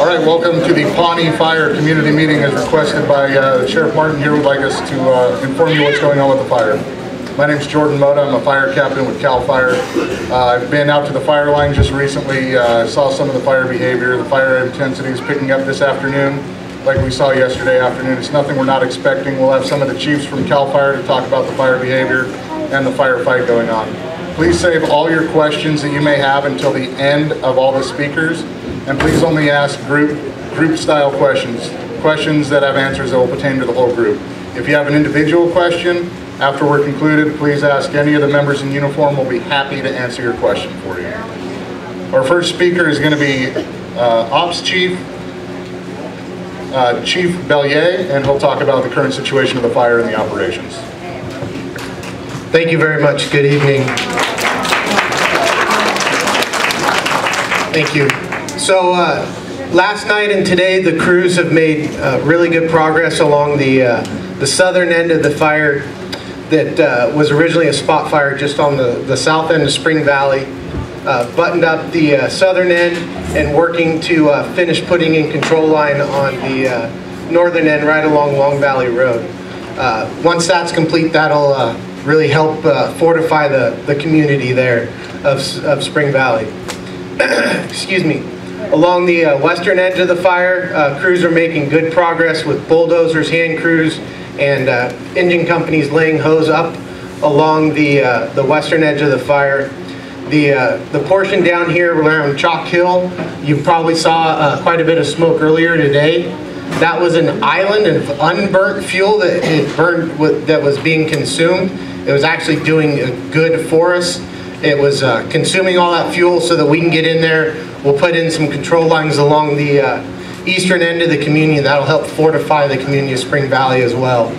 All right, welcome to the Pawnee Fire community meeting as requested by Sheriff Martin here would like us to inform you what's going on with the fire. My name is Jordan Moda. I'm a fire captain with CAL FIRE. I've been out to the fire line just recently, saw some of the fire behavior. The fire intensity is picking up this afternoon like we saw yesterday afternoon. It's nothing we're not expecting. We'll have some of the chiefs from CAL FIRE to talk about the fire behavior and the firefight going on. Please save all your questions that you may have until the end of all the speakers, and please only ask group style questions, questions that have answers that will pertain to the whole group. If you have an individual question, after we're concluded, please ask any of the members in uniform. We'll be happy to answer your question for you. Our first speaker is going to be Ops Chief, Chief Bellier, and he'll talk about the current situation of the fire and the operations. Thank you very much. Good evening. Thank you. So last night and today the crews have made really good progress along the southern end of the fire that was originally a spot fire just on the south end of Spring Valley. Buttoned up the southern end and working to finish putting in control line on the northern end right along Long Valley Road. Once that's complete, that'll really help fortify the community there of Spring Valley. Excuse me. Along the western edge of the fire, crews are making good progress with bulldozers, hand crews, and engine companies laying hose up along the western edge of the fire. The portion down here around Chalk Hill, you probably saw quite a bit of smoke earlier today. That was an island of unburnt fuel that it burned that was being consumed. It was actually doing good for us. It was consuming all that fuel so that we can get in there. We'll put in some control lines along the eastern end of the community. That'll help fortify the community of Spring Valley as well.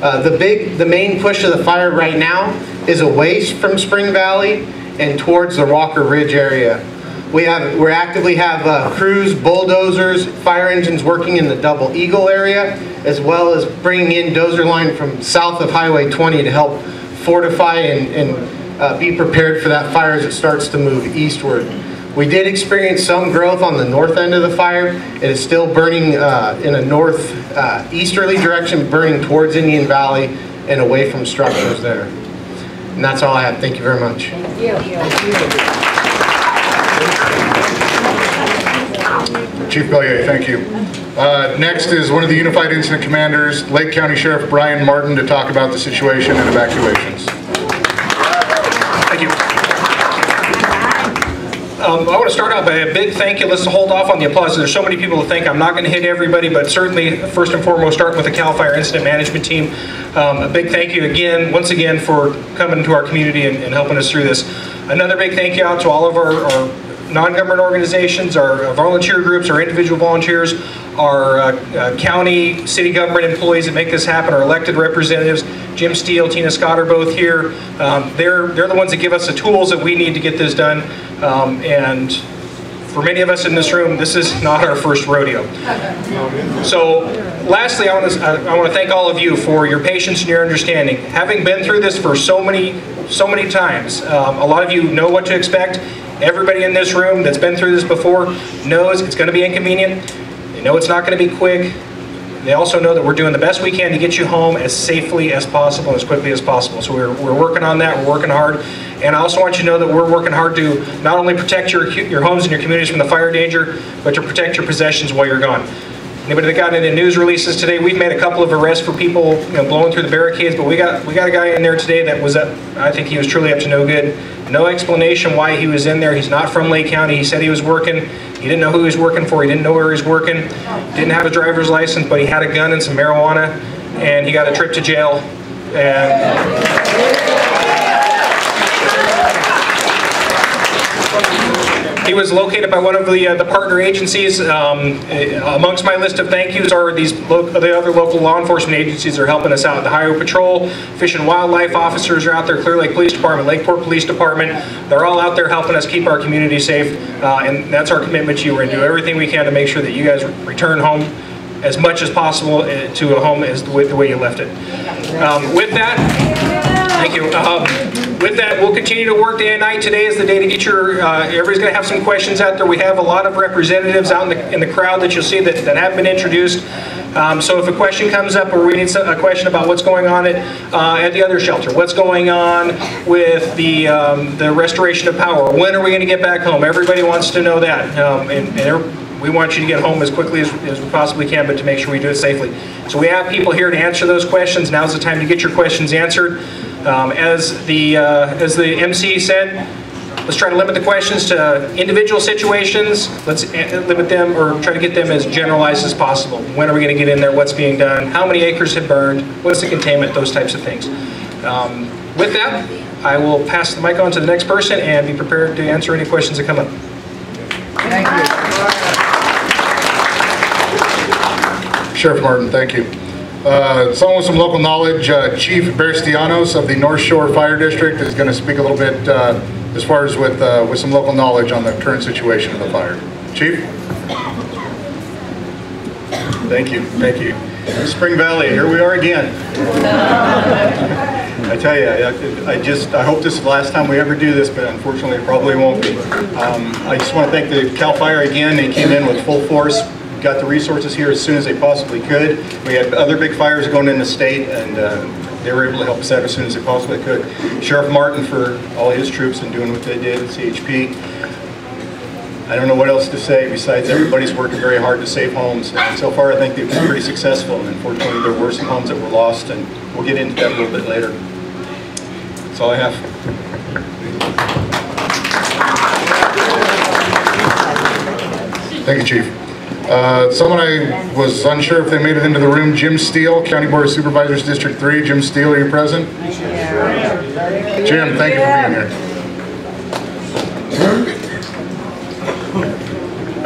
The main push of the fire right now is away from Spring Valley and towards the Walker Ridge area. We actively have crews, bulldozers, fire engines working in the Double Eagle area, as well as bringing in dozer line from south of Highway 20 to help fortify and be prepared for that fire as it starts to move eastward. We did experience some growth on the north end of the fire. It is still burning in a northeasterly direction, burning towards Indian Valley and away from structures there. And that's all I have. Thank you very much. Thank you. Chief Bellier, thank you. Next is one of the Unified Incident Commanders, Lake County Sheriff Brian Martin, to talk about the situation and evacuations. Thank you. I want to start out by a big thank you. Let's hold off on the applause. There's so many people who think I'm not going to hit everybody, but certainly, first and foremost, starting with the CAL FIRE Incident Management Team. A big thank you once again, for coming to our community and helping us through this. Another big thank you out to all of our non-government organizations, our volunteer groups, our individual volunteers, our county, city government employees that make this happen, our elected representatives. Jim Steele, Tina Scott are both here. They're the ones that give us the tools that we need to get this done. And for many of us in this room, this is not our first rodeo. So lastly, I want to thank all of you for your patience and your understanding. Having been through this for so many times, a lot of you know what to expect. Everybody in this room that's been through this before knows it's going to be inconvenient. They know it's not going to be quick. They also know that we're doing the best we can to get you home as safely as possible and as quickly as possible. So we're working on that. We're working hard. And I also want you to know that we're working hard to not only protect your homes and your communities from the fire danger, but to protect your possessions while you're gone. Anybody that got any news releases today, we've made a couple of arrests for people blowing through the barricades, but we got a guy in there today that was I think he was truly up to no good. No explanation why he was in there. He's not from Lake County. He said he was working. He didn't know who he was working for. He didn't know where he was working. Didn't have a driver's license, but he had a gun and some marijuana, and he got a trip to jail. He was located by one of the partner agencies. Amongst my list of thank yous are the other local law enforcement agencies that are helping us out. The Highway Patrol, Fish and Wildlife officers are out there, Clear Lake Police Department, Lakeport Police Department. They're all out there helping us keep our community safe, and that's our commitment to you. We're going to do everything we can to make sure that you guys return home as much as possible to a home as the way you left it. With that, Thank you. With that, we'll continue to work day and night. Today is the day to get your, everybody's going to have some questions out there. We have a lot of representatives out in the crowd that you'll see that have been introduced. So if a question comes up or we need a question about what's going on at the other shelter, what's going on with the restoration of power, when are we going to get back home? Everybody wants to know that. We want you to get home as quickly as we possibly can, but to make sure we do it safely. So we have people here to answer those questions. Now's the time to get your questions answered. As the MC said, let's try to limit the questions to individual situations. Let's limit them or try to get them as generalized as possible. When are we going to get in there? What's being done? How many acres have burned? What's the containment? Those types of things. With that, I will pass the mic on to the next person and be prepared to answer any questions that come up. Thank you. Sheriff Martin, thank you. Someone with some local knowledge, Chief Berstianos of the North Shore Fire District is going to speak a little bit as far as with some local knowledge on the current situation of the fire. Chief? Thank you, thank you. Spring Valley, here we are again. I tell you, I hope this is the last time we ever do this, but unfortunately it probably won't be. I just want to thank the CAL FIRE again. They came in with full force. Got the resources here as soon as they possibly could. We had other big fires going in the state, and they were able to help us out as soon as they possibly could. Sheriff Martin for all his troops and doing what they did at CHP. I don't know what else to say besides everybody's working very hard to save homes. And so far I think they've been pretty successful. And unfortunately there were some homes that were lost, and we'll get into that a little bit later. That's all I have. Thank you, Chief. Someone I was unsure if they made it into the room, Jim Steele, County Board of Supervisors, District 3. Jim Steele, are you present? Jim, thank you for being here.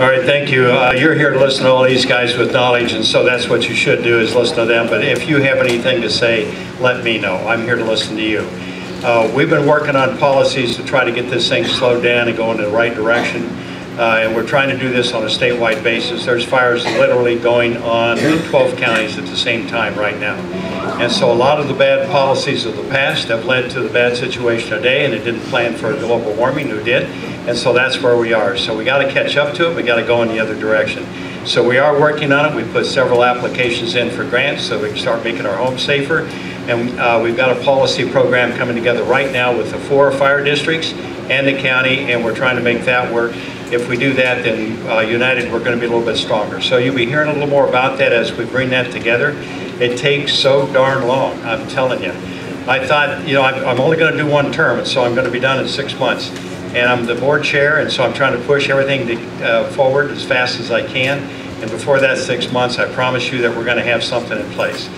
All right, thank you. You're here to listen to all these guys with knowledge, and so that's what you should do, is listen to them. But if you have anything to say, let me know. I'm here to listen to you. We've been working on policies to try to get this thing slowed down and go in the right direction. And we're trying to do this on a statewide basis. There's fires literally going on in 12 counties at the same time right now. And so a lot of the bad policies of the past have led to the bad situation today, and it didn't plan for global warming, who did. And so that's where we are. So we got to catch up to it. We got to go in the other direction. So we are working on it. We put several applications in for grants so we can start making our homes safer. And we've got a policy program coming together right now with the 4 fire districts and the county, and we're trying to make that work. If we do that, then united, we're going to be a little bit stronger. So you'll be hearing a little more about that as we bring that together. It takes so darn long, I'm telling you. I thought, you know, I'm only going to do 1 term, and so I'm going to be done in 6 months. And I'm the board chair, and so I'm trying to push everything forward as fast as I can. And before that 6 months, I promise you that we're going to have something in place.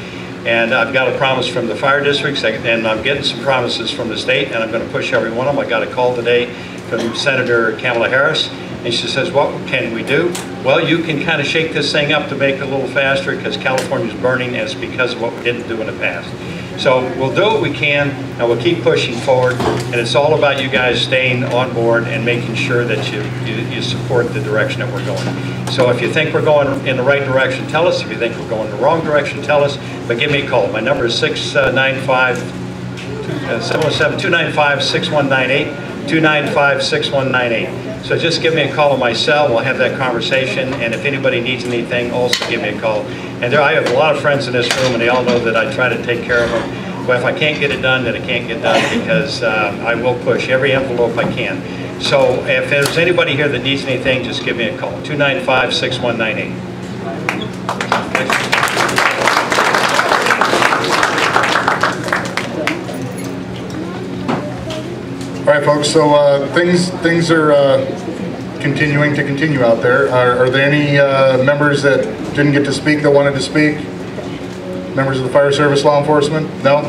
And I've got a promise from the fire districts, and I'm getting some promises from the state, and I'm going to push every one of them. I got a call today from Senator Kamala Harris, and she says, what can we do? Well, you can kind of shake this thing up to make it a little faster, because California's burning, and it's because of what we didn't do in the past. So we'll do what we can, and we'll keep pushing forward, and it's all about you guys staying on board and making sure that you support the direction that we're going. So if you think we're going in the right direction, tell us. If you think we're going in the wrong direction, tell us, but give me a call. My number is 717-295-6198, 295-6198. So just give me a call on my cell. We'll have that conversation, and if anybody needs anything, also give me a call. And I have a lot of friends in this room, and they all know that I try to take care of them. But if I can't get it done, then it can't get done, because I will push every envelope I can. So if there's anybody here that needs anything, just give me a call, 295-6198. All right, folks, so things are continuing to continue out there. Are there any members that didn't get to speak that wanted to speak? Members of the fire service, law enforcement? No?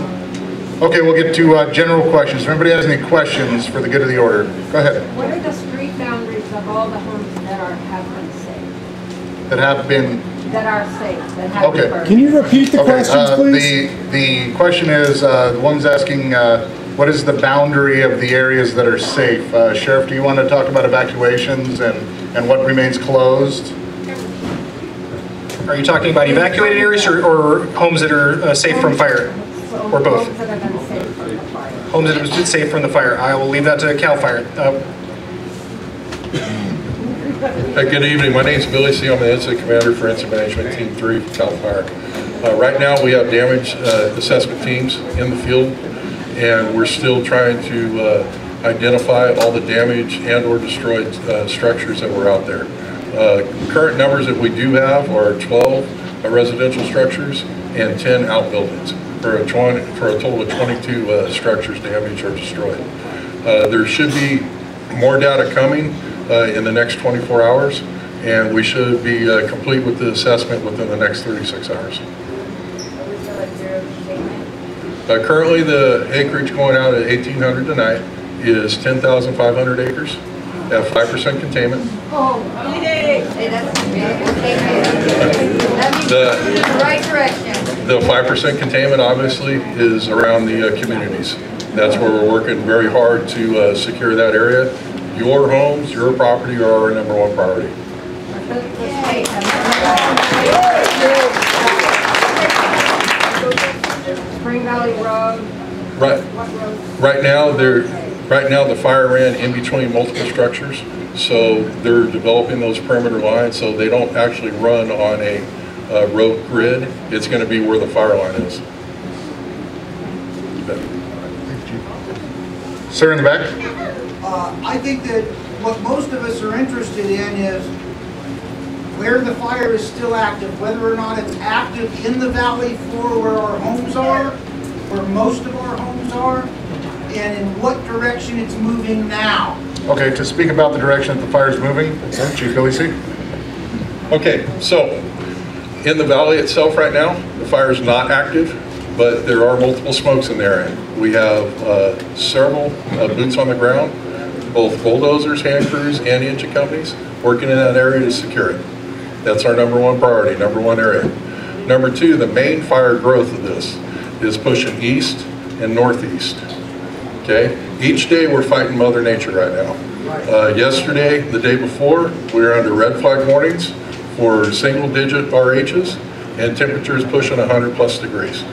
Okay, we'll get to general questions. If anybody has any questions for the good of the order, go ahead. What are the street boundaries of all the homes that have been safe? That have been... That are safe, that have been burned. Can you repeat the questions, please? The question is, the one's asking, what is the boundary of the areas that are safe? Sheriff, do you want to talk about evacuations and what remains closed? Are you talking about evacuated areas or homes that are safe from fire? Or both? Homes that have been safe from the fire. homes that have been safe from the fire. I will leave that to CAL FIRE. Good evening. My name is Billy C. I'm the Incident Commander for Incident Management Team 3 for CAL FIRE. Right now we have damage assessment teams in the field, and we're still trying to identify all the damage and or destroyed structures that were out there. Current numbers that we do have are 12 residential structures and 10 outbuildings for a total of 22 structures damaged or destroyed. There should be more data coming in the next 24 hours, and we should be complete with the assessment within the next 36 hours. Currently the acreage going out at 1,800 tonight is 10,500 acres at 5% containment. Oh, yay! That means the right direction. The 5% containment obviously is around the communities. That's where we're working very hard to secure that area. Your homes, your property are our #1 priority. Spring Valley Road. Right now the fire ran in between multiple structures, so they're developing those perimeter lines so they don't actually run on a road grid. It's going to be where the fire line is. Sir in the back. I think that what most of us are interested in is where the fire is still active, whether or not it's active in the valley floor where our homes are, where most of our homes are, and in what direction it's moving now. Okay, to speak about the direction that the fire is moving, Chief Billy C. Okay, so in the valley itself right now, the fire is not active, but there are multiple smokes in the area. We have several boots on the ground, both bulldozers, hand crews, and engine companies working in that area to secure it. That's our #1 priority, #1 area. #2, the main fire growth of this is pushing east and northeast. Okay, each day we're fighting Mother Nature right now. Yesterday, the day before, we were under red flag warnings for single-digit RHs and temperatures pushing 100+ degrees.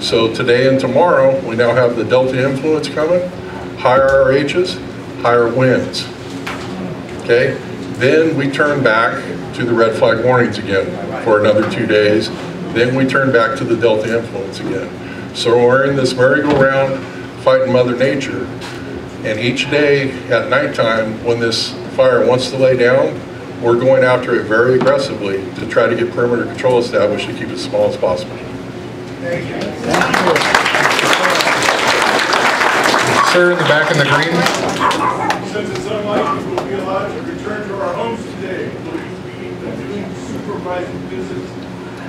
So today and tomorrow, we now have the Delta influence coming, higher RHs, higher winds. Okay, then we turn back to the red flag warnings again for another 2 days. Then we turn back to the Delta influence again. So we're in this merry-go-round fighting Mother Nature, and each day at nighttime when this fire wants to lay down, we're going after it very aggressively to try to get perimeter control established to keep it as small as possible. Thank you. Sir in the back in the green. Since it's unlikely we'll be allowed to return to our homes today, will you be doing supervising visits?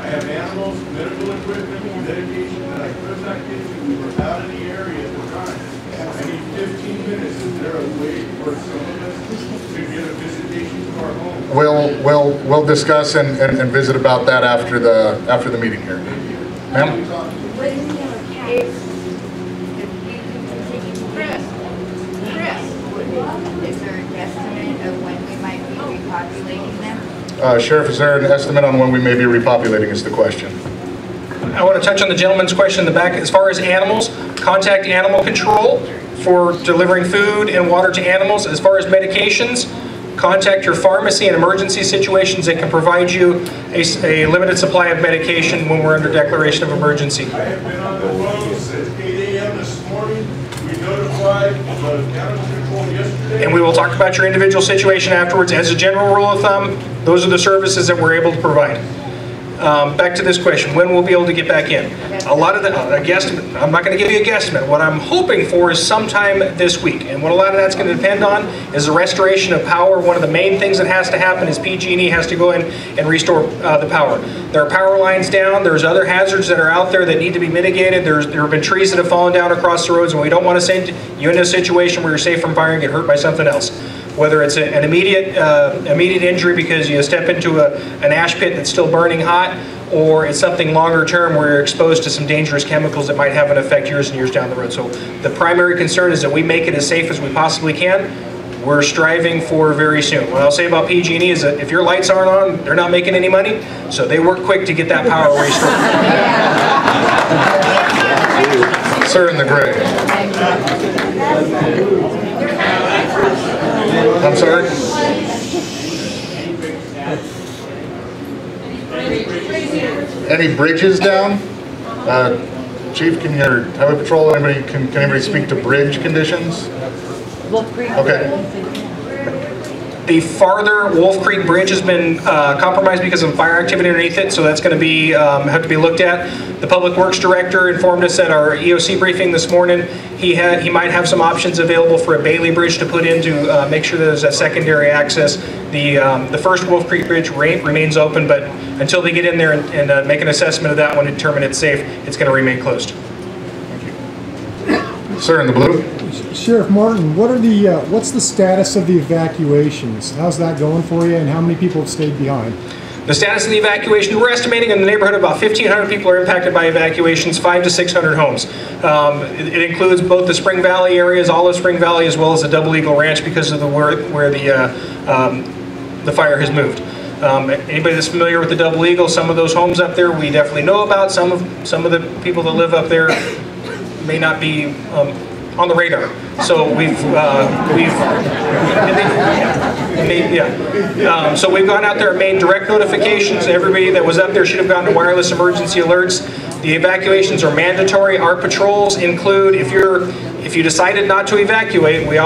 I have animals, medical equipment, medication that I could not get to. We were out in the area at the time. I need 15 minutes. Is there a way for some of us to get a visitation to our home? We'll discuss and visit about that after the meeting here. Ma'am? Is there an estimate of when we might be repopulating them? Sheriff, is there an estimate on when we may be repopulating is the question. I want to touch on the gentleman's question in the back. As far as animals, contact animal control for delivering food and water to animals. As far as medications, contact your pharmacy in emergency situations. They can provide you a limited supply of medication when we're under declaration of emergency. I have been on the road since 8 a.m. this morning. We notified the animal control yesterday. And we will talk about your individual situation afterwards. As a general rule of thumb, those are the services that we're able to provide. Back to this question, when we'll be able to get back in. A lot of the, guesstimate, I'm not going to give you a guesstimate. What I'm hoping for is sometime this week. And what a lot of that's going to depend on is the restoration of power. One of the main things that has to happen is PG&E has to go in and restore the power. There are power lines down. There's other hazards that are out there that need to be mitigated. There have been trees that have fallen down across the roads, and we don't want to send you into a situation where you're safe from fire and get hurt by something else. Whether it's an immediate injury because you step into an ash pit that's still burning hot, or it's something longer term where you're exposed to some dangerous chemicals that might have an effect years and years down the road. So the primary concern is that we make it as safe as we possibly can. We're striving for very soon. What I'll say about PG&E is that if your lights aren't on, they're not making any money, so they work quick to get that power restored. Sir in the gray. I'm sorry? Any bridges down? Chief, can your highway patrol, can anybody speak to bridge conditions? Okay. The farther Wolf Creek Bridge has been compromised because of fire activity underneath it, so that's going to be have to be looked at. The Public Works Director informed us at our EOC briefing this morning he might have some options available for a Bailey Bridge to put in to make sure there's a secondary access. The first Wolf Creek Bridge remains open, but until they get in there and make an assessment of that one and determine it's safe, it's going to remain closed. Thank you. Sir in the blue. Sheriff Martin, what's the status of the evacuations? How's that going for you, and how many people have stayed behind? The status of the evacuation, we're estimating in the neighborhood of about 1,500 people are impacted by evacuations, 500 to 600 homes. It includes both the Spring Valley areas, all of Spring Valley, as well as the Double Eagle Ranch because of where the fire has moved. Anybody that's familiar with the Double Eagle, some of those homes up there we definitely know about. Some of the people that live up there may not be on the radar. So so we've gone out there and made direct notifications. Everybody that was up there should have gotten wireless emergency alerts. The evacuations are mandatory. Our patrols include, if you decided not to evacuate, we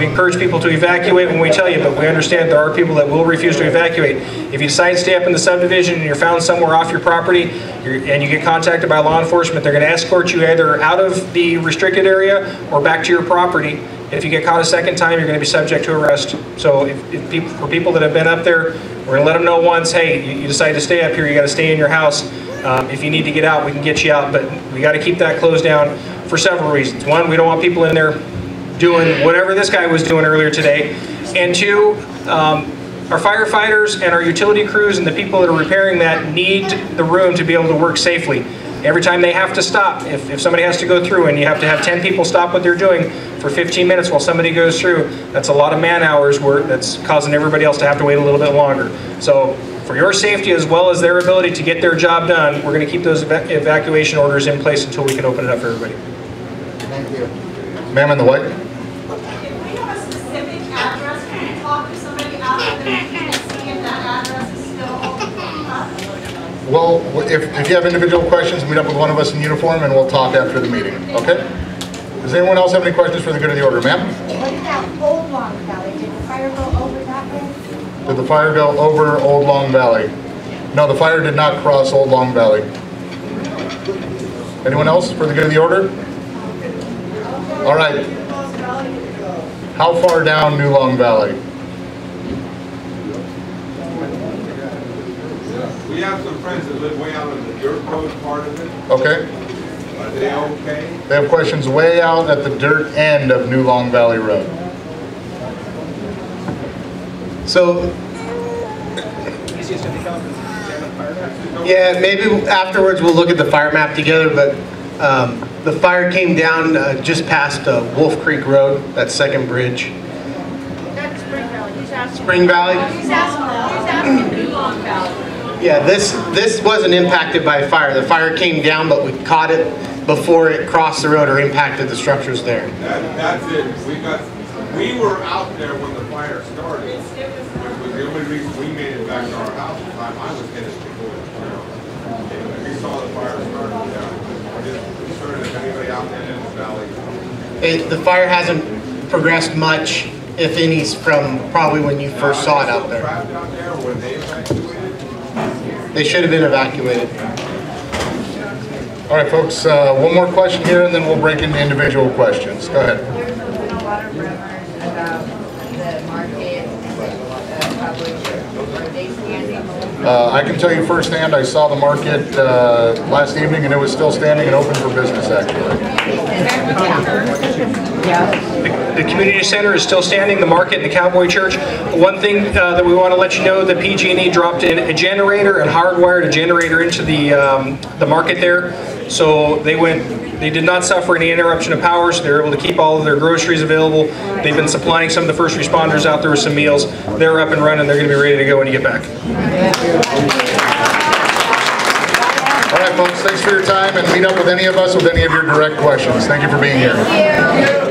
encourage people to evacuate when we tell you, but we understand there are people that will refuse to evacuate. If you decide to stay up in the subdivision and you're found somewhere off your property and you get contacted by law enforcement, they're going to escort you either out of the restricted area or back to your property. If you get caught a second time, you're going to be subject to arrest. So for people that have been up there, we're going to let them know once, hey, you decide to stay up here, you got to stay in your house. If you need to get out, we can get you out, but we got to keep that closed down for several reasons. One, we don't want people in there doing whatever this guy was doing earlier today. And two, our firefighters and our utility crews and the people that are repairing that need the room to be able to work safely. Every time they have to stop, if somebody has to go through and you have to have 10 people stop what they're doing for 15 minutes while somebody goes through, that's a lot of man hours that's causing everybody else to have to wait a little bit longer. So for your safety as well as their ability to get their job done, we're going to keep those evacuation orders in place until we can open it up for everybody. Thank you. Ma'am in the white. If we have a specific address, can we talk to somebody out there and see if that address is still up? Well, if you have individual questions, meet up with one of us in uniform and we'll talk after the meeting, okay? Does anyone else have any questions for the good of the order? Ma'am? What about Old Long Valley? Did the fire go over that way? Did the fire go over Old Long Valley? No, the fire did not cross Old Long Valley. Anyone else for the good of the order? All right. How far down New Long Valley? We have some friends that live way out on the dirt road part of it. Okay. Are they okay? They have questions way out at the dirt end of New Long Valley Road. So, yeah, maybe afterwards we'll look at the fire map together, but the fire came down just past Wolf Creek Road, that second bridge. That's Spring Valley. He's asking. Spring Valley? He's asking New Long Valley. Yeah, this wasn't impacted by fire. The fire came down, but we caught it before it crossed the road or impacted the structures there. That's it. We were out there when the fire started, which was the only reason we made it back to our house. The time I was headed to go and we saw the fire starting down. I'm just concerned if anybody out there in the valley. The fire hasn't progressed much, if any, from probably when you first saw it out there. Trapped out there when they evacuated? They should have been evacuated. All right, folks, one more question here and then we'll break into individual questions. Go ahead. There's been a lot of rumors about the market and the public. Are they standing? I can tell you firsthand, I saw the market last evening and it was still standing and open for business actually. The community center is still standing, the market and the Cowboy Church. One thing that we want to let you know, that PG&E dropped in a generator and hardwired a generator into the market there. So they did not suffer any interruption of power, so they were able to keep all of their groceries available. They've been supplying some of the first responders out there with some meals. They're up and running, they're going to be ready to go when you get back. All right, folks, thanks for your time, and meet up with any of us with any of your direct questions. Thank you for being here. Thank you.